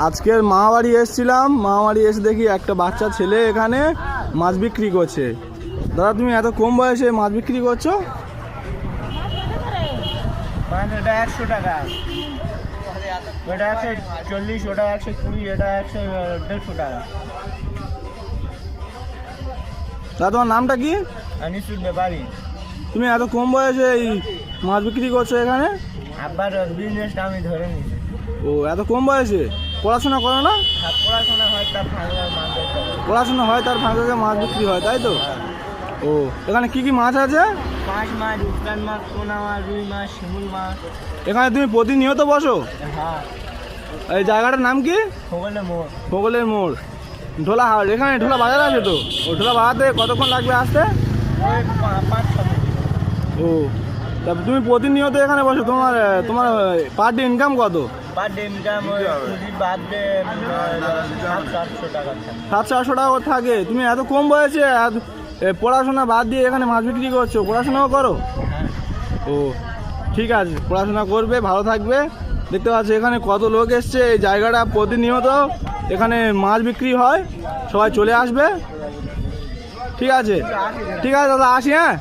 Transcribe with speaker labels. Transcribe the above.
Speaker 1: আজকের মামাবাড়ি এসেছিলাম, মামাবাড়ি এসে দেখি একটা বাচ্চা ছেলে এখানে মাছ বিক্রি করছে। দাদা তুমি এত কম বয়সে মাছ বিক্রি করছো?
Speaker 2: এটা 100 টাকা, ওটা 140, ওটা 120, এটা 150 টাকা।
Speaker 1: দাদা তোমার নামটা কি?
Speaker 2: আনিসুল ব্যাপারী।
Speaker 1: তুমি এত কম বয়সে এই মাছ বিক্রি করছো এখানে?
Speaker 2: আবার বিজনেসটা আমি ধরে নিয়েছি।
Speaker 1: ও এত কম বয়সে পড়াশোনা করো না?
Speaker 2: পড়াশোনা হয় তার ফাঁকা মাছ ধরতে হবে।
Speaker 1: পড়াশোনা হয় তার ফাঁকে মাছ বিক্রি হয়, তাই তো? ও এখানে কি কি মাছ আছে?
Speaker 2: পাঁচ মাছ, উস্কান মাছ, পোনা মাছ, রুই মাছ, শিমুল মাছ।
Speaker 1: এখানে তুমি প্রতিনিয়ত বসো?
Speaker 2: হ্যাঁ।
Speaker 1: এই জায়গাটার নাম কি?
Speaker 2: খোগলে মোড়।
Speaker 1: ভোগলের মোড়, ঢোলা হাট। এখানে ঢোলা বাজার আছে তো? ও ঢোলা বাজাতে কতক্ষণ লাগবে আসতে?
Speaker 2: ওই 5-6 মিনিট।
Speaker 1: ও তা তুমি প্রতিনিয়ত এখানে বসো, তোমার তোমার পার ডে ইনকাম কত?
Speaker 2: পার ডে ইনকাম বাদ দিয়ে 700-800 টাকা থাকে।
Speaker 1: 700-800 টাকা করে থাকে। তুমি এত কম বয়সে পড়াশোনা বাদ দিয়ে এখানে মাছ বিক্রি করছো, পড়াশোনাও করো?
Speaker 2: হ্যাঁ।
Speaker 1: ও ঠিক আছে, পড়াশোনা করবে, ভালো থাকবে। দেখতে পাচ্ছি এখানে কত লোক এসছে। এই জায়গাটা প্রতিনিয়ত এখানে মাছ বিক্রি হয়, সবাই চলে আসবে। ঠিক আছে, ঠিক আছে দাদা, আসি। হ্যাঁ।